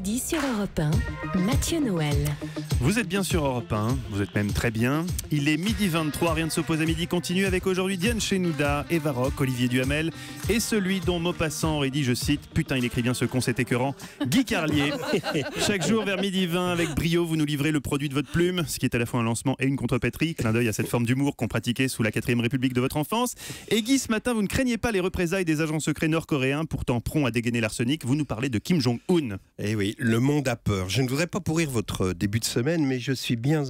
midi sur Europe 1, Mathieu Noël. Vous êtes bien sur Europe 1, vous êtes même très bien. Il est midi 23, rien ne s'oppose à midi continue avec aujourd'hui Diane Chenouda, Eva Rock, Olivier Duhamel et celui dont Maupassant aurait dit, je cite, putain il écrit bien ce con c'est écœurant, Guy Carlier. Chaque jour vers midi 20 avec brio vous nous livrez le produit de votre plume, ce qui est à la fois un lancement et une contrepétrie, clin d'œil à cette forme d'humour qu'on pratiquait sous la 4ème République de votre enfance. Et Guy, ce matin vous ne craignez pas les représailles des agents secrets nord-coréens, pourtant prompts à dégainer l'arsenic, vous nous parlez de Kim Jong-un. Eh oui, le monde a peur. Je ne voudrais pas pourrir votre début de semaine, mais je suis bien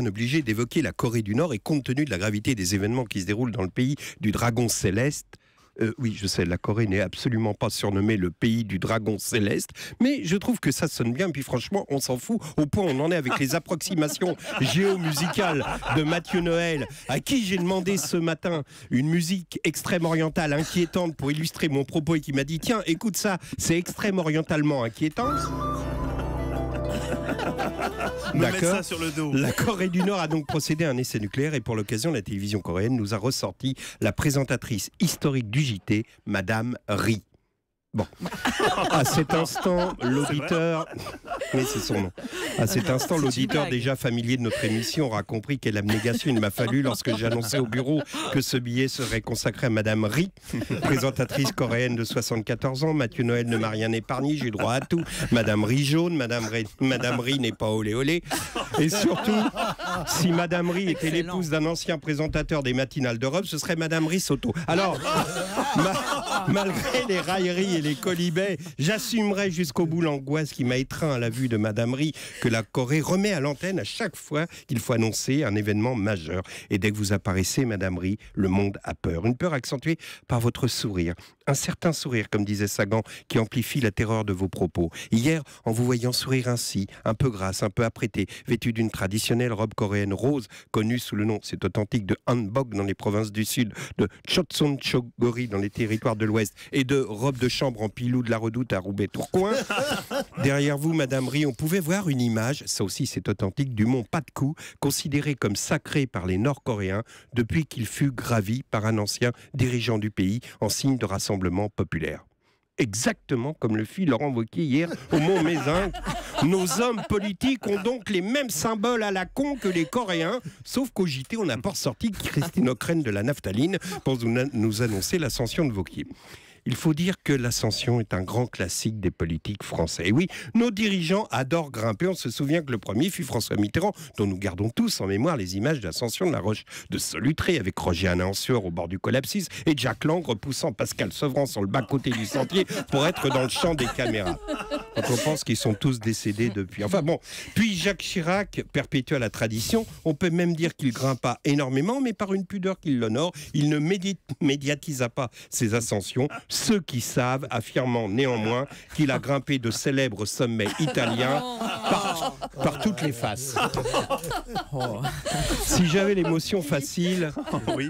obligé d'évoquer la Corée du Nord et compte tenu de la gravité des événements qui se déroulent dans le pays du dragon céleste. Oui, je sais, la Corée n'est absolument pas surnommée le pays du dragon céleste, mais je trouve que ça sonne bien, puis franchement, on s'en fout, au point où on en est avec les approximations géomusicales de Mathieu Noël, à qui j'ai demandé ce matin une musique extrême orientale inquiétante pour illustrer mon propos et qui m'a dit « Tiens, écoute ça, c'est extrême orientalement inquiétant ». D'accord. Sur le dos. La Corée du Nord a donc procédé à un essai nucléaire et pour l'occasion, la télévision coréenne nous a ressorti la présentatrice historique du JT, Madame Ri. Bon, à cet instant, l'auditeur, mais c'est son nom. À cet instant, l'auditeur déjà familier de notre émission aura compris quelle abnégation il m'a fallu lorsque j'ai annoncé au bureau que ce billet serait consacré à Madame Ri, présentatrice coréenne de 74 ans. Mathieu Noël ne m'a rien épargné, j'ai droit à tout. Madame Ri jaune, Madame Ri n'est pas olé olé. Et surtout, si Madame Ri était l'épouse d'un ancien présentateur des matinales d'Europe, ce serait Madame Ri Soto. Alors, malgré les railleries et les colibets, j'assumerai jusqu'au bout l'angoisse qui m'a étreint à la vue de Madame Ri que la Corée remet à l'antenne à chaque fois qu'il faut annoncer un événement majeur. Et dès que vous apparaissez, Madame Ri, le monde a peur. Une peur accentuée par votre sourire. Un certain sourire, comme disait Sagan, qui amplifie la terreur de vos propos. Hier, en vous voyant sourire ainsi, un peu grasse, un peu apprêtée, vêtue d'une traditionnelle robe coréenne rose, connue sous le nom, c'est authentique, de hanbok dans les provinces du Sud, de chotsonchogori dans les territoires de l'Ouest, et de robe de chambre en pilou de la Redoute à Roubaix-Tourcoing. Derrière vous, Madame Ri, on pouvait voir une image, ça aussi c'est authentique, du mont Patkou, considéré comme sacré par les Nord-Coréens depuis qu'il fut gravi par un ancien dirigeant du pays en signe de rassemblement populaire. Exactement comme le fit Laurent Wauquiez hier au Mont Mézinc. Nos hommes politiques ont donc les mêmes symboles à la con que les Coréens, sauf qu'au JT, on n'a pas ressorti Christine Ockrent de la naphtaline pour nous annoncer l'ascension de Wauquiez. Il faut dire que l'ascension est un grand classique des politiques français. Et oui, nos dirigeants adorent grimper. On se souvient que le premier fut François Mitterrand, dont nous gardons tous en mémoire les images d'ascension de la roche de Solutré, avec Roger Hanin-Sueur au bord du collapsis et Jack Lang repoussant Pascal Sevran sur le bas-côté du sentier pour être dans le champ des caméras. Quand on pense qu'ils sont tous décédés depuis. Enfin bon, puis Jacques Chirac perpétua la tradition. On peut même dire qu'il grimpa énormément, mais par une pudeur qui l'honore, il ne médiatisa pas ses ascensions. Ceux qui savent, affirmant néanmoins qu'il a grimpé de célèbres sommets italiens par toutes les faces. Si j'avais l'émotion facile,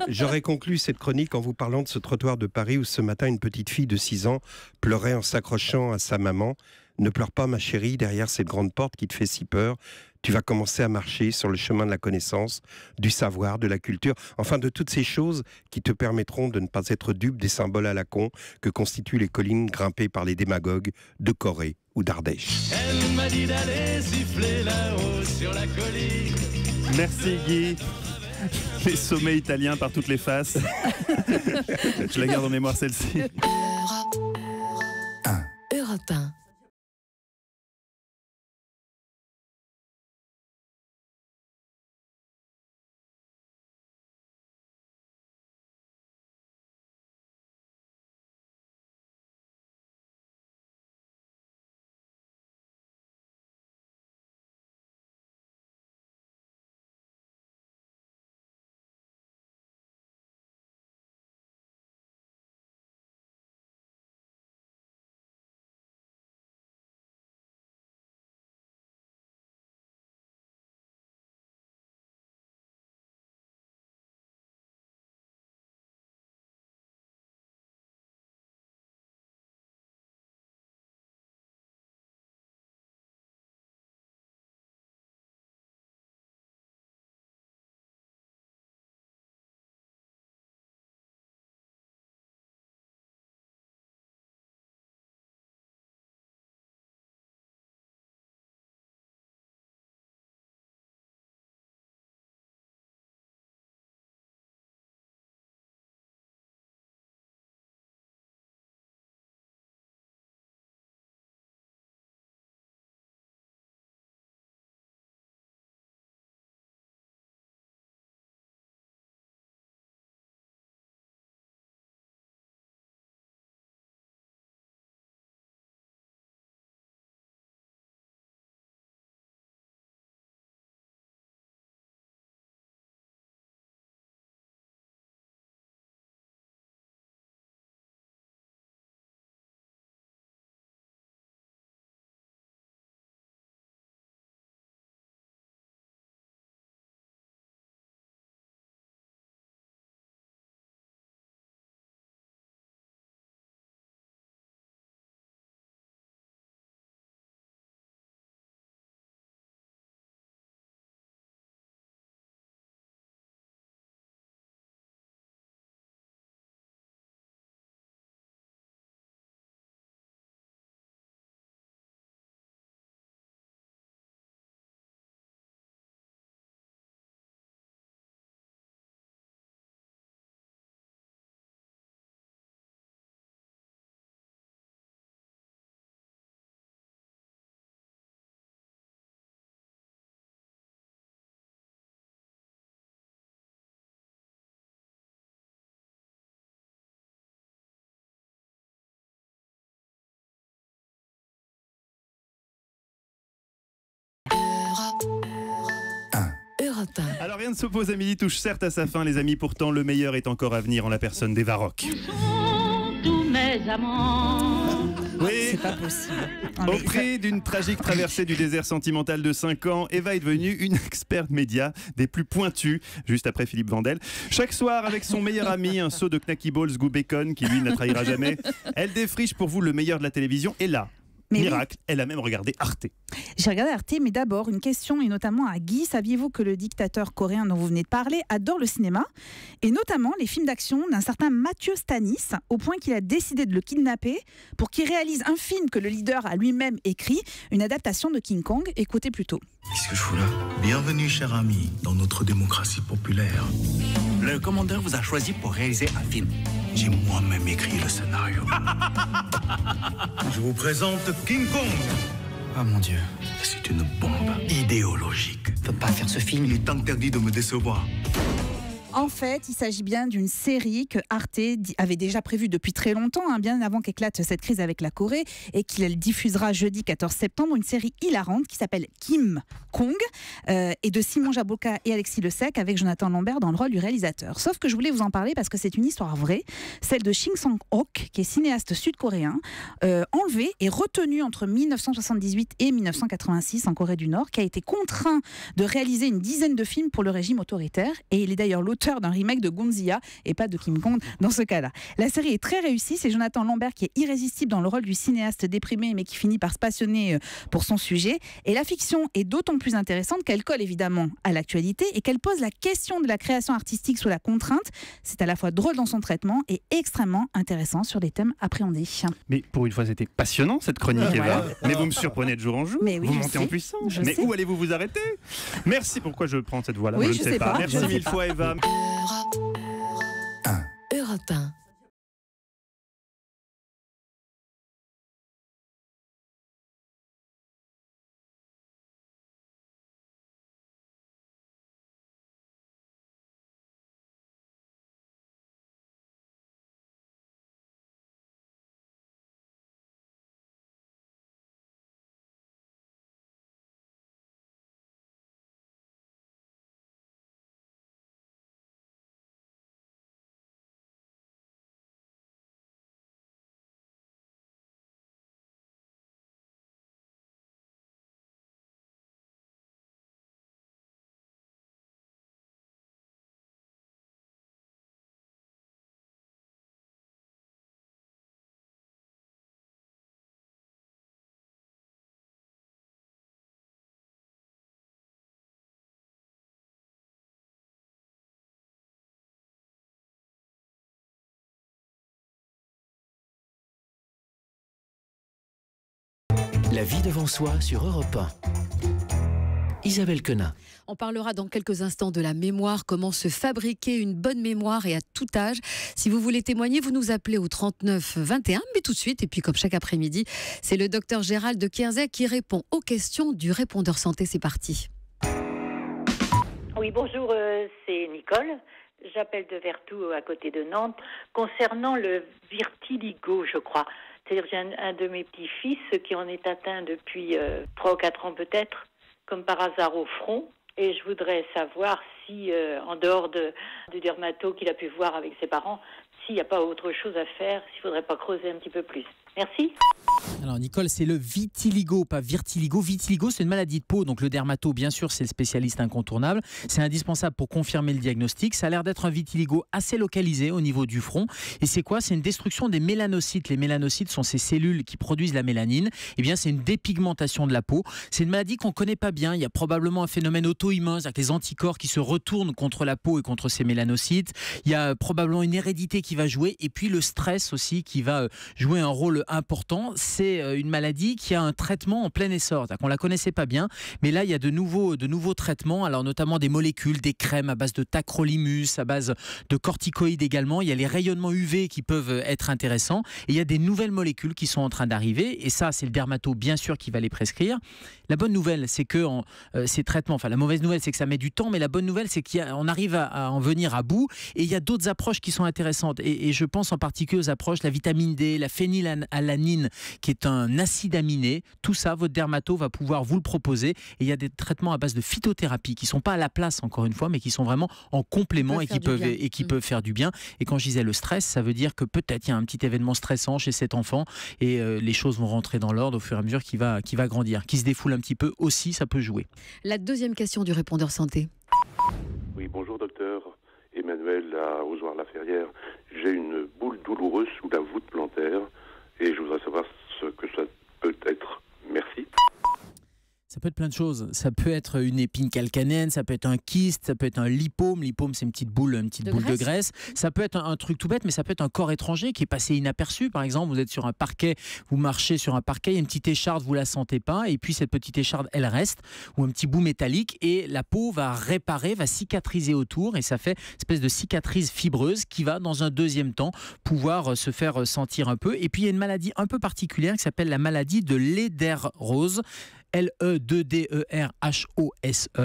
j'aurais conclu cette chronique en vous parlant de ce trottoir de Paris où ce matin une petite fille de 6 ans pleurait en s'accrochant à sa maman. Ne pleure pas ma chérie, derrière cette grande porte qui te fait si peur. Tu vas commencer à marcher sur le chemin de la connaissance, du savoir, de la culture, enfin de toutes ces choses qui te permettront de ne pas être dupe des symboles à la con que constituent les collines grimpées par les démagogues de Corée ou d'Ardèche. Elle m'a dit d'aller siffler là-haut sur la colline. Merci Guy. Les sommets italiens par toutes les faces. Je la garde en mémoire celle-ci. Europe 1. Europe 1. Alors rien ne s'oppose à midi touche certes à sa fin les amis, pourtant le meilleur est encore à venir en la personne d'Eva Rock. Tous mes amants. Oui, C'est pas possible. au prix d'une tragique traversée du désert sentimental de 5 ans, Eva est devenue une experte média des plus pointues, juste après Philippe Vandel. Chaque soir, avec son meilleur ami, un seau de Knacky Balls goût bacon qui lui ne la trahira jamais, elle défriche pour vous le meilleur de la télévision. Et là, Mais miracle, elle a même regardé Arte. J'ai regardé Arte, mais d'abord, une question, et notamment à Guy. Saviez-vous que le dictateur coréen dont vous venez de parler adore le cinéma, et notamment les films d'action d'un certain Mathieu Stanis, au point qu'il a décidé de le kidnapper pour qu'il réalise un film que le leader a lui-même écrit, une adaptation de King Kong. Écoutez plutôt. Qu'est-ce que je fous là? Bienvenue, cher ami, dans notre démocratie populaire. Le commandeur vous a choisi pour réaliser un film. J'ai moi-même écrit le scénario. Je vous présente King Kong. Oh mon Dieu. C'est une bombe idéologique. Je peux pas faire ce film. Il est interdit de me décevoir. En fait, il s'agit bien d'une série que Arte avait déjà prévue depuis très longtemps, bien avant qu'éclate cette crise avec la Corée, et qu'il diffusera jeudi 14 septembre, une série hilarante qui s'appelle Kim Kong, et de Simon Jaboka et Alexis Le Sec, avec Jonathan Lambert dans le rôle du réalisateur. Sauf que je voulais vous en parler parce que c'est une histoire vraie, celle de Shin Sang-ok, qui est cinéaste sud-coréen, enlevé et retenu entre 1978 et 1986 en Corée du Nord, qui a été contraint de réaliser une dizaine de films pour le régime autoritaire, et il est d'ailleurs l'auteur d'un remake de Godzilla et pas de King Kong dans ce cas-là. La série est très réussie, c'est Jonathan Lambert qui est irrésistible dans le rôle du cinéaste déprimé mais qui finit par se passionner pour son sujet, et la fiction est d'autant plus intéressante qu'elle colle évidemment à l'actualité et qu'elle pose la question de la création artistique sous la contrainte. C'est à la fois drôle dans son traitement et extrêmement intéressant sur les thèmes appréhendés. Mais pour une fois, c'était passionnant cette chronique, Eva. Mais vous me surprenez de jour en jour. Mais oui, vous je montez en sais. puissance. Je Mais sais. où allez-vous vous arrêter? Merci. Pourquoi je prends cette voie-là? Oui, Je je ne sais sais pas. pas. Merci Je sais mille pas. fois, Eva. Europe 1. La vie devant soi sur Europe 1. Isabelle Quenin. On parlera dans quelques instants de la mémoire, comment se fabriquer une bonne mémoire et à tout âge. Si vous voulez témoigner, vous nous appelez au 39 21, mais tout de suite, et puis comme chaque après-midi, c'est le docteur Gérald de Kierzek qui répond aux questions du répondeur santé. C'est parti. Oui, bonjour, c'est Nicole. J'appelle de Vertou, à côté de Nantes, concernant le vitiligo, je crois. C'est-à-dire j'ai un de mes petits-fils qui en est atteint depuis 3 ou 4 ans peut-être, comme par hasard au front. Et je voudrais savoir si, en dehors du dermato qu'il a pu voir avec ses parents, s'il n'y a pas autre chose à faire, s'il ne faudrait pas creuser un petit peu plus. Merci. Alors Nicole, c'est le vitiligo, pas vertiligo. Vitiligo, c'est une maladie de peau, donc le dermato, bien sûr, c'est le spécialiste incontournable. C'est indispensable pour confirmer le diagnostic. Ça a l'air d'être un vitiligo assez localisé au niveau du front. Et c'est quoi? C'est une destruction des mélanocytes. Les mélanocytes sont ces cellules qui produisent la mélanine. Eh bien, c'est une dépigmentation de la peau. C'est une maladie qu'on ne connaît pas bien. Il y a probablement un phénomène auto-immun, avec les anticorps qui se retournent contre la peau et contre ces mélanocytes. Il y a probablement une hérédité qui va jouer. Et puis le stress aussi qui va jouer un rôle important. C'est une maladie qui a un traitement en plein essor. On ne la connaissait pas bien, mais là, il y a de nouveaux traitements, alors notamment des molécules, des crèmes à base de tacrolimus, à base de corticoïdes également. Il y a les rayonnements UV qui peuvent être intéressants. Et il y a des nouvelles molécules qui sont en train d'arriver. Et ça, c'est le dermato, bien sûr, qui va les prescrire. La bonne nouvelle, c'est que ces traitements, enfin la mauvaise nouvelle, c'est que ça met du temps, mais la bonne nouvelle, c'est qu'on arrive à en venir à bout. Et il y a d'autres approches qui sont intéressantes. et je pense en particulier aux approches, la vitamine D, la phénylalanine, qui est un acide aminé. Tout ça, votre dermato va pouvoir vous le proposer. Et il y a des traitements à base de phytothérapie qui ne sont pas à la place, encore une fois, mais qui sont vraiment en complément et qui peuvent faire du bien. Et quand je disais le stress, ça veut dire que peut-être il y a un petit événement stressant chez cet enfant et les choses vont rentrer dans l'ordre au fur et à mesure qu'il va grandir. Qui se défoule un petit peu aussi, ça peut jouer. La deuxième question du répondeur santé. Oui, bonjour docteur. Emmanuel à Ozoir-la-Ferrière. J'ai une boule douloureuse sous la voûte plantaire et je voudrais savoir ce que ça peut être. Merci. Ça peut être plein de choses. Ça peut être une épine calcanéenne, ça peut être un kyste, ça peut être un lipome. Lipome, c'est une petite boule de graisse. Ça peut être un truc tout bête, mais ça peut être un corps étranger qui est passé inaperçu. Par exemple, vous êtes sur un parquet, vous marchez sur un parquet, il y a une petite écharde, vous la sentez pas, et puis cette petite écharde, elle reste, ou un petit bout métallique, et la peau va réparer, va cicatriser autour, et ça fait une espèce de cicatrice fibreuse qui va, dans un deuxième temps, pouvoir se faire sentir un peu. Et puis, il y a une maladie un peu particulière qui s'appelle la maladie de Lederhose. L-E-2-D-E-R-H-O-S-E,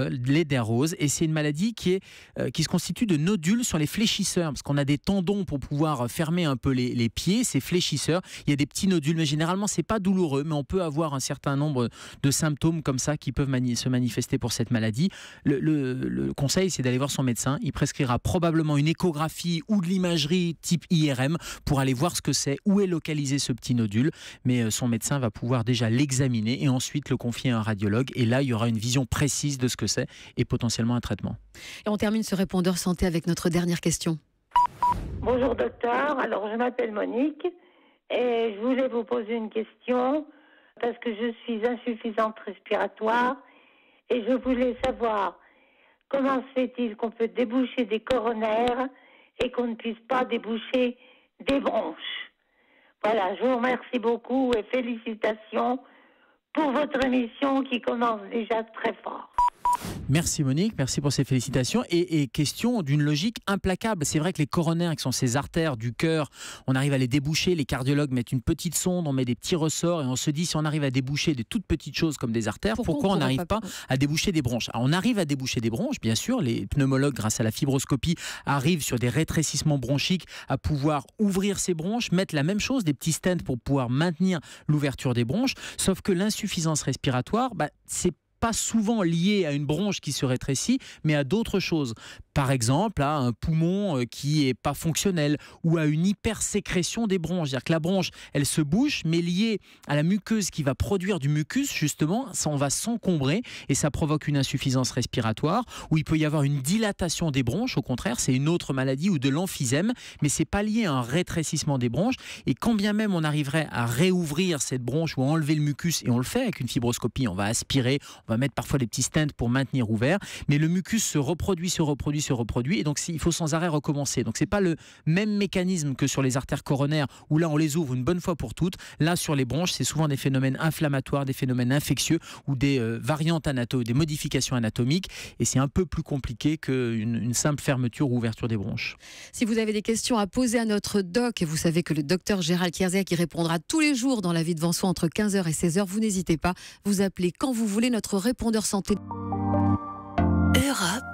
Lederhose, et c'est une maladie qui se constitue de nodules sur les fléchisseurs, parce qu'on a des tendons pour pouvoir fermer un peu les pieds, ces fléchisseurs, il y a des petits nodules, mais généralement c'est pas douloureux, mais on peut avoir un certain nombre de symptômes comme ça qui peuvent se manifester pour cette maladie. Le conseil, c'est d'aller voir son médecin, il prescrira probablement une échographie ou de l'imagerie type IRM pour aller voir ce que c'est, où est localisé ce petit nodule, mais son médecin va pouvoir déjà l'examiner et ensuite le confier à un radiologue, et là il y aura une vision précise de ce que c'est et potentiellement un traitement. Et on termine ce répondeur santé avec notre dernière question. Bonjour docteur, alors je m'appelle Monique et je voulais vous poser une question parce que je suis insuffisante respiratoire et je voulais savoir comment se fait-il qu'on peut déboucher des coronaires et qu'on ne puisse pas déboucher des bronches. Voilà, je vous remercie beaucoup et félicitations pour votre émission qui commence déjà très fort. Merci Monique, merci pour ces félicitations. Et question d'une logique implacable. C'est vrai que les coronaires, qui sont ces artères du cœur, on arrive à les déboucher. Les cardiologues mettent une petite sonde, on met des petits ressorts et on se dit si on arrive à déboucher des toutes petites choses comme des artères, pourquoi on n'arrive pas à déboucher des bronches? Alors, on arrive à déboucher des bronches, bien sûr. Les pneumologues, grâce à la fibroscopie, arrivent sur des rétrécissements bronchiques à pouvoir ouvrir ces bronches, mettre la même chose, des petits stents pour pouvoir maintenir l'ouverture des bronches. Sauf que l'insuffisance respiratoire, c'est pas souvent lié à une bronche qui se rétrécit, mais à d'autres choses. Par exemple, à un poumon qui n'est pas fonctionnel ou à une hypersécrétion des bronches. C'est-à-dire que la bronche, elle se bouche, mais liée à la muqueuse qui va produire du mucus, justement, on va s'encombrer et ça provoque une insuffisance respiratoire, où il peut y avoir une dilatation des bronches. Au contraire, c'est une autre maladie, ou de l'emphysème, mais c'est pas lié à un rétrécissement des bronches. Et quand bien même on arriverait à réouvrir cette bronche ou à enlever le mucus, et on le fait avec une fibroscopie, on va aspirer, on va mettre parfois des petits stents pour maintenir ouvert, mais le mucus se reproduit, et donc il faut sans arrêt recommencer. Donc c'est pas le même mécanisme que sur les artères coronaires, où là on les ouvre une bonne fois pour toutes. Là sur les bronches, c'est souvent des phénomènes inflammatoires, des phénomènes infectieux ou des variantes anatomiques, des modifications anatomiques, et c'est un peu plus compliqué qu'une simple fermeture ou ouverture des bronches. Si vous avez des questions à poser à notre doc, et vous savez que le docteur Gérald Kierzek qui répondra tous les jours dans La Vie devant soi entre 15h et 16h, vous n'hésitez pas, vous appelez quand vous voulez notre répondeur santé. Europe